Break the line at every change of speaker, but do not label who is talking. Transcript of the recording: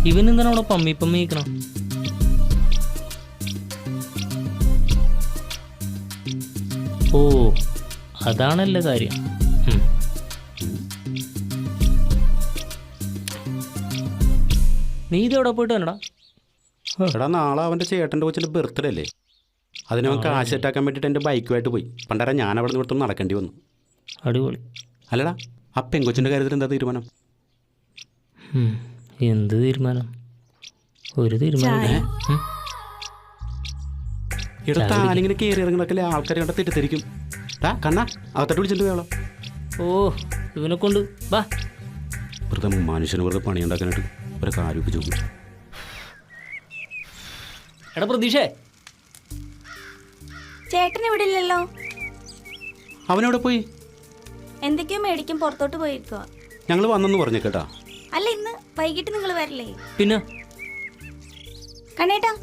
ഇവൻ എന്താണ് അവിടെ പമ്മി നിൽക്കണം? ഓ, അതാണല്ലേ കാര്യം. നീ ഇതെവിടെ പോയിട്ട് വന്നടാ?
എടാ, നാളെ അവൻ്റെ ചേട്ടൻ്റെ കൊച്ചിൻ്റെ ബർത്ത്ഡേ അല്ലേ? അതിനവൻ കാശ് സെറ്റാക്കാൻ വേണ്ടിയിട്ട് എൻ്റെ ബൈക്കുമായിട്ട് പോയി. പണ്ടേരം ഞാൻ അവിടെ നിന്ന് ഇവിടുത്തെ നടക്കേണ്ടി വന്നു.
അടിപൊളി.
അല്ലടാ, ആ പെങ്കൊച്ചിൻ്റെ കാര്യത്തിൽ എന്താ തീരുമാനം?
എന്ത് തീരുമാനം? ഒരു തീരുമാനം.
ഇവിടെ താനിങ്ങനെ കയറി ഇറങ്ങണൊക്കെ ആൾക്കാർ കണ്ട തെറ്റിദ്ധരിക്കും. കണ്ണാ അകത്തോട്ട് വിളിച്ചിട്ട് വേണം.
ഓ, ഇവനെ കൊണ്ട് വാ.
വെറുതെ മനുഷ്യന് വെറുതെ പണിയുണ്ടാക്കാനായിട്ട് ഒരു കാര്യം ചോദിക്കും.
എടാ പ്രതീക്ഷേ,
ചേട്ടൻ ഇവിടെ ഇല്ലല്ലോ.
അവനെവിടെ പോയി?
എന്തൊക്കെയോ മേടിക്കും പുറത്തോട്ട് പോയിരിക്കുക.
ഞങ്ങൾ വന്നെന്ന് പറഞ്ഞു കേട്ടാ.
അല്ല, ഇന്ന് വൈകിട്ട് നിങ്ങൾ വരില്ലേ?
പിന്നെ
കണ്ണേട്ടാ